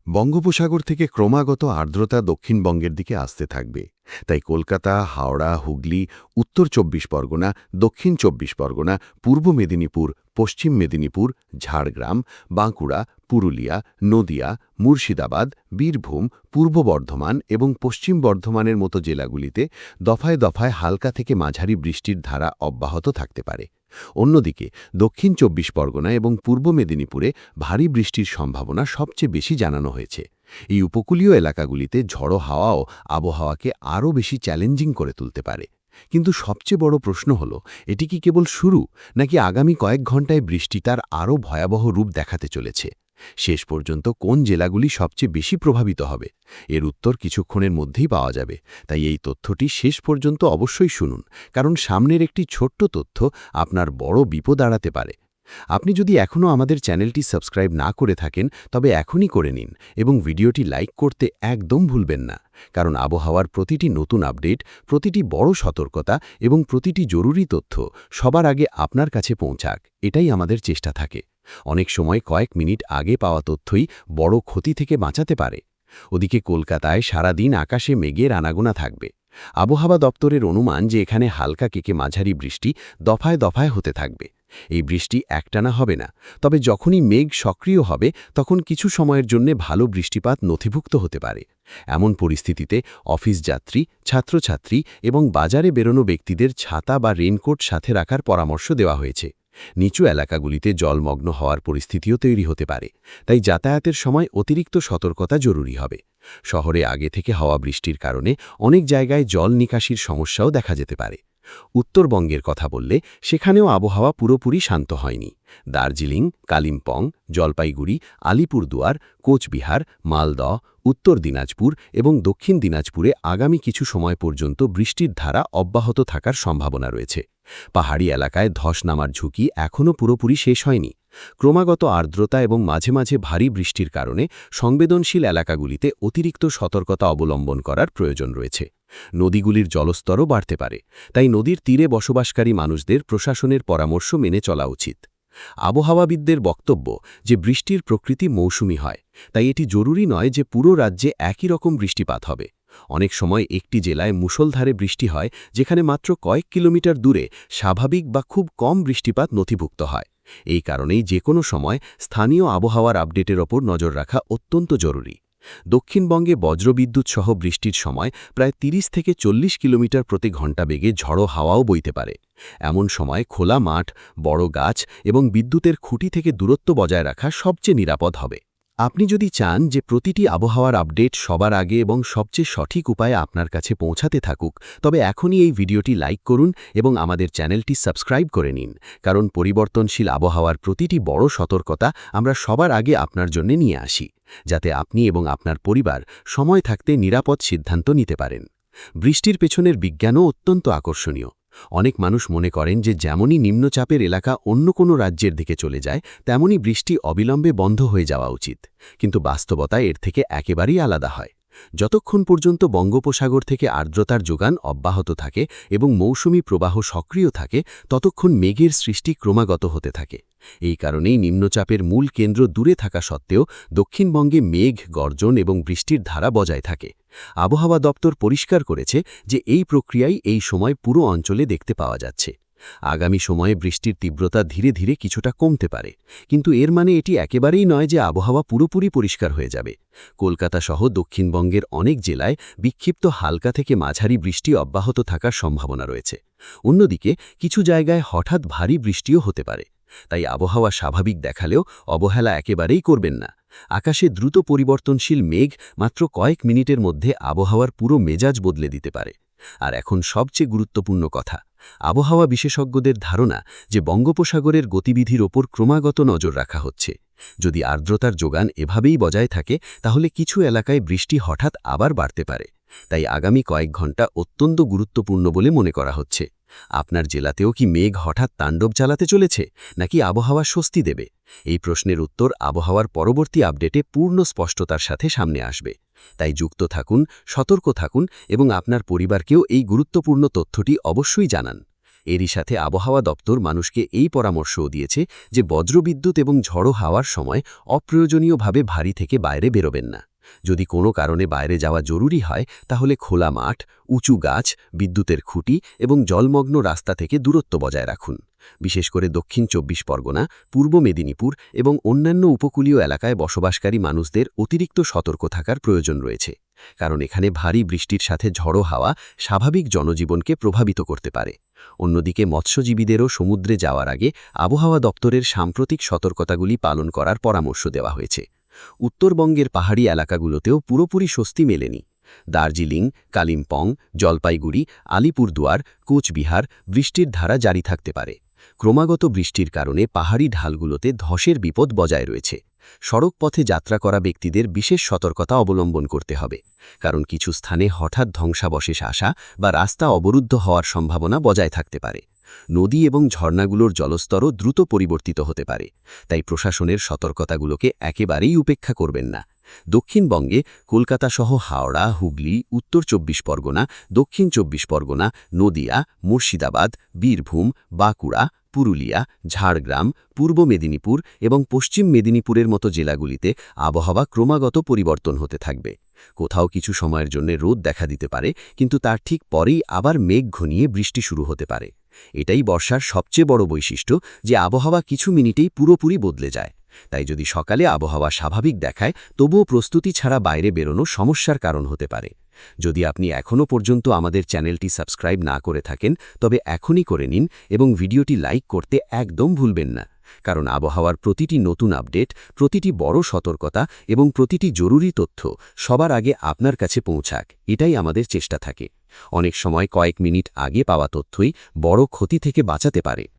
বঙ্গোপসাগর থেকে ক্রমাগত আর্দ্রতা দক্ষিণবঙ্গের দিকে আসতে থাকবে। তাই কলকাতা, হাওড়া, হুগলি, উত্তর ২৪ পরগনা, দক্ষিণ ২৪ পরগনা, পূর্ব মেদিনীপুর, পশ্চিম মেদিনীপুর, ঝাড়গ্রাম, বাঁকুড়া, পুরুলিয়া, নদিয়া, মুর্শিদাবাদ, বীরভূম, পূর্ব বর্ধমান এবং পশ্চিম বর্ধমানের মতো জেলাগুলিতে দফায় দফায় হালকা থেকে মাঝারি বৃষ্টির ধারা অব্যাহত থাকতে পারে। অন্যদিকে দক্ষিণ ২৪ পরগনা এবং পূর্ব মেদিনীপুরে ভারী বৃষ্টির সম্ভাবনা সবচেয়ে বেশি জানানো হয়েছে। এই উপকূলীয় এলাকাগুলিতে ঝড়ো হাওয়াও আবহাওয়াকে আরও বেশি চ্যালেঞ্জিং করে তুলতে পারে। কিন্তু সবচেয়ে বড় প্রশ্ন হল, এটি কি কেবল শুরু, নাকি আগামী কয়েক ঘন্টায় বৃষ্টি তার আরও ভয়াবহ রূপ দেখাতে চলেছে? শেষ পর্যন্ত কোন জেলাগুলি সবচেয়ে বেশি প্রভাবিত হবে, এর উত্তর কিছুক্ষণের মধ্যেই পাওয়া যাবে। তাই এই তথ্যটি শেষ পর্যন্ত অবশ্যই শুনুন, কারণ সামনের একটি ছোট্ট তথ্য আপনার বড় বিপদ এড়াতে পারে। আপনি যদি এখনও আমাদের চ্যানেলটি সাবস্ক্রাইব না করে থাকেন, তবে এখনই করে নিন এবং ভিডিওটি লাইক করতে একদম ভুলবেন না। কারণ আবহাওয়ার প্রতিটি নতুন আপডেট, প্রতিটি বড় সতর্কতা এবং প্রতিটি জরুরি তথ্য সবার আগে আপনার কাছে পৌঁছাক, এটাই আমাদের চেষ্টা থাকে। অনেক সময় কয়েক মিনিট আগে পাওয়া তথ্যই বড় ক্ষতি থেকে বাঁচাতে পারে। ওদিকে কলকাতায় সারাদিন আকাশে মেঘের আনাগোনা থাকবে। আবহাওয়া দপ্তরের অনুমান যে এখানে হালকা থেকে মাঝারি বৃষ্টি দফায় দফায় হতে থাকবে। এই বৃষ্টি একটানা হবে না, তবে যখনই মেঘ সক্রিয় হবে তখন কিছু সময়ের জন্য ভালো বৃষ্টিপাত নথিভুক্ত হতে পারে। এমন পরিস্থিতিতে অফিস যাত্রী, ছাত্রছাত্রী এবং বাজারে বেরোনো ব্যক্তিদের ছাতা বা রেইনকোট সাথে রাখার পরামর্শ দেওয়া হয়েছে। নিচু এলাকাগুলিতে জলমগ্ন হওয়ার পরিস্থিতিও তৈরি হতে পারে, তাই যাতায়াতের সময় অতিরিক্ত সতর্কতা জরুরি হবে। শহরে আগে থেকে হওয়া বৃষ্টির কারণে অনেক জায়গায় জল নিকাশির সমস্যাও দেখা যেতে পারে। উত্তরবঙ্গের কথা বললে সেখানেও আবহাওয়া পুরোপুরি শান্ত হয়নি। দার্জিলিং, কালিম্পং, জলপাইগুড়ি, আলিপুরদুয়ার, কোচবিহার, মালদহ, উত্তর দিনাজপুর এবং দক্ষিণ দিনাজপুরে আগামী কিছু সময় পর্যন্ত বৃষ্টির ধারা অব্যাহত থাকার সম্ভাবনা রয়েছে। পাহাড়ি এলাকায় ধস নামার ঝুঁকি এখনও পুরোপুরি শেষ হয়নি। ক্রমাগত আর্দ্রতা এবং মাঝে মাঝে ভারী বৃষ্টির কারণে সংবেদনশীল এলাকাগুলিতে অতিরিক্ত সতর্কতা অবলম্বন করার প্রয়োজন রয়েছে। নদীগুলির জলস্তরও বাড়তে পারে, তাই নদীর তীরে বসবাসকারী মানুষদের প্রশাসনের পরামর্শ মেনে চলা উচিত। আবহাওয়াবিদদের বক্তব্য যে বৃষ্টির প্রকৃতি মৌসুমী হয়, তাই এটি জরুরি নয় যে পুরো রাজ্যে একই রকম বৃষ্টিপাত হবে। অনেক সময় একটি জেলায় মুষলধারে বৃষ্টি হয়, যেখানে মাত্র কয়েক কিলোমিটার দূরে স্বাভাবিক বা খুব কম বৃষ্টিপাত নথিভুক্ত হয়। এই কারণেই যে কোনো সময় স্থানীয় আবহাওয়ার আপডেটের ওপর নজর রাখা অত্যন্ত জরুরি। দক্ষিণবঙ্গে বজ্রবিদ্যুৎ সহ বৃষ্টির সময় প্রায় ৩০ থেকে ৪০ কিলোমিটার প্রতি ঘণ্টা বেগে ঝড়ো হাওয়াও বইতে পারে। এমন সময় খোলা মাঠ, বড় গাছ এবং বিদ্যুতের খুঁটি থেকে দূরত্ব বজায় রাখা সবচেয়ে নিরাপদ হবে। আপনি যদি চান যে প্রতিটি আবহাওয়ার আপডেট সবার আগে এবং সবচেয়ে সঠিক উপায়ে আপনার কাছে পৌঁছাতে থাকুক, তবে এখনই এই ভিডিওটি লাইক করুন এবং আমাদের চ্যানেলটি সাবস্ক্রাইব করে নিন। কারণ পরিবর্তনশীল আবহাওয়ার প্রতিটি বড় সতর্কতা আমরা সবার আগে আপনার জন্য নিয়ে আসি, যাতে আপনি এবং আপনার পরিবার সময় থাকতে নিরাপদ সিদ্ধান্ত নিতে পারেন। বৃষ্টির পেছনের বিজ্ঞানও অত্যন্ত আকর্ষণীয়। অনেক মানুষ মনে করেন যে যেমনই নিম্নচাপের এলাকা অন্য কোনো রাজ্যের দিকে চলে যায়, তেমনই বৃষ্টি অবিলম্বে বন্ধ হয়ে যাওয়া উচিত। কিন্তু বাস্তবতা এর থেকে একেবারেই আলাদা হয়। যতক্ষণ পর্যন্ত বঙ্গোপসাগর থেকে আর্দ্রতার যোগান অব্যাহত থাকে এবং মৌসুমী প্রবাহ সক্রিয় থাকে, ততক্ষণ মেঘের সৃষ্টি ক্রমাগত হতে থাকে। এই কারণেই নিম্নচাপের মূল কেন্দ্র দূরে থাকা সত্ত্বেও দক্ষিণবঙ্গে মেঘ, গর্জন এবং বৃষ্টির ধারা বজায় থাকে। আবহাওয়া দপ্তর পরিষ্কার করেছে যে এই প্রক্রিয়াই এই সময় পুরো অঞ্চলে দেখতে পাওয়া যাচ্ছে। আগামী সময়ে বৃষ্টির তীব্রতা ধীরে ধীরে কিছুটা কমতে পারে, কিন্তু এর মানে এটি একেবারেই নয় যে আবহাওয়া পুরোপুরি পরিষ্কার হয়ে যাবে। কলকাতা সহ দক্ষিণবঙ্গের অনেক জেলায় বিক্ষিপ্ত হালকা থেকে মাঝারি বৃষ্টি অব্যাহত থাকার সম্ভাবনা রয়েছে। অন্যদিকে কিছু জায়গায় হঠাৎ ভারী বৃষ্টিও হতে পারে। তাই আবহাওয়া স্বাভাবিক দেখালেও অবহেলা একেবারেই করবেন না। আকাশে দ্রুত পরিবর্তনশীল মেঘ মাত্র কয়েক মিনিটের মধ্যে আবহাওয়ার পুরো মেজাজ বদলে দিতে পারে। আর এখন সবচেয়ে গুরুত্বপূর্ণ কথা, আবহাওয়া বিশেষজ্ঞদের ধারণা যে বঙ্গোপসাগরের গতিবিধির ওপর ক্রমাগত নজর রাখা হচ্ছে। যদি আর্দ্রতার যোগান এভাবেই বজায় থাকে, তাহলে কিছু এলাকায় বৃষ্টি হঠাৎ আবার বাড়তে পারে। তাই আগামী কয়েক ঘন্টা অত্যন্ত গুরুত্বপূর্ণ বলে মনে করা হচ্ছে। আপনার জেলাতেও কি মেঘ হঠাৎ তাণ্ডব চালাতে চলেছে, নাকি আবহাওয়া স্বস্তি দেবে? এই প্রশ্নের উত্তর আবহাওয়ার পরবর্তী আপডেটে পূর্ণ স্পষ্টতার সাথে সামনে আসবে। তাই যুক্ত থাকুন, সতর্ক থাকুন এবং আপনার পরিবারকেও এই গুরুত্বপূর্ণ তথ্যটি অবশ্যই জানান। এরই সাথে আবহাওয়া দপ্তর মানুষকে এই পরামর্শও দিয়েছে যে বজ্রবিদ্যুৎ এবং ঝড়ো হাওয়ার সময় অপ্রয়োজনীয়ভাবে বাড়ি থেকে বাইরে বেরোবেন না। যদি কোনো কারণে বাইরে যাওয়া জরুরি হয় তাহলে খোলা মাঠ, উঁচু গাছ, বিদ্যুতের খুঁটি এবং জলমগ্ন রাস্তা থেকে দূরত্ব বজায় রাখুন। বিশেষ করে দক্ষিণ ২৪ পরগনা, পূর্ব মেদিনীপুর এবং অন্যান্য উপকূলীয় এলাকায় বসবাসকারী মানুষদের অতিরিক্ত সতর্ক থাকার প্রয়োজন রয়েছে, কারণ এখানে ভারী বৃষ্টির সাথে ঝড়ো হাওয়া স্বাভাবিক জনজীবনকে প্রভাবিত করতে পারে। অন্যদিকে মৎস্যজীবীদেরও সমুদ্রে যাওয়ার আগে আবহাওয়া দপ্তরের সাম্প্রতিক সতর্কতাগুলি পালন করার পরামর্শ দেওয়া হয়েছে। উত্তরবঙ্গের পাহাড়ি এলাকাগুলোতেও পুরোপুরি স্বস্তি মেলেনি। দার্জিলিং, কালিম্পং, জলপাইগুড়ি, আলিপুরদুয়ার, কোচবিহার বৃষ্টির ধারা জারি থাকতে পারে। ক্রমাগত বৃষ্টির কারণে পাহাড়ি ঢালগুলোতে ধসের বিপদ বজায় রয়েছে। সড়ক পথে যাত্রা করা ব্যক্তিদের বিশেষ সতর্কতা অবলম্বন করতে হবে, কারণ কিছু স্থানে হঠাৎ ধ্বংসাবশেষ আসা বা রাস্তা অবরুদ্ধ হওয়ার সম্ভাবনা বজায় থাকতে পারে। নদী এবং ঝর্ণাগুলোর জলস্তরও দ্রুত পরিবর্তিত হতে পারে, তাই প্রশাসনের সতর্কতাগুলোকে একেবারেই উপেক্ষা করবেন না। দক্ষিণবঙ্গে কলকাতা সহ হাওড়া, হুগলি, উত্তর ২৪ পরগনা, দক্ষিণ ২৪ পরগনা, নদিয়া, মুর্শিদাবাদ, বীরভূম, বাঁকুড়া, পুরুলিয়া, ঝাড়গ্রাম, পূর্ব মেদিনীপুর এবং পশ্চিম মেদিনীপুরের মতো জেলাগুলিতে আবহাওয়া ক্রমাগত পরিবর্তন হতে থাকবে। কোথাও কিছু সময়ের জন্য রোদ দেখা দিতে পারে, কিন্তু তার ঠিক পরেই আবার মেঘ ঘনিয়ে বৃষ্টি শুরু হতে পারে। এটাই বর্ষার সবচেয়ে বড় বৈশিষ্ট্য, যে আবহাওয়া কিছু মিনিটেই পুরোপুরি বদলে যায়। তাই যদি সকালে আবহাওয়া স্বাভাবিক দেখায়, তবুও প্রস্তুতি ছাড়া বাইরে বেরোনো সমস্যার কারণ হতে পারে। যদি আপনি এখনও পর্যন্ত আমাদের চ্যানেলটি সাবস্ক্রাইব না করে থাকেন, তবে এখনই করে নিন এবং ভিডিওটি লাইক করতে একদম ভুলবেন না, কারণ আবহাওয়ার প্রতিটি নতুন আপডেট, প্রতিটি বড় সতর্কতা এবং প্রতিটি জরুরি তথ্য সবার আগে আপনার কাছে পৌঁছাক, এটাই আমাদের চেষ্টা থাকে। অনেক সময় কয়েক মিনিট আগে পাওয়া তথ্যই বড় ক্ষতি থেকে বাঁচাতে পারে।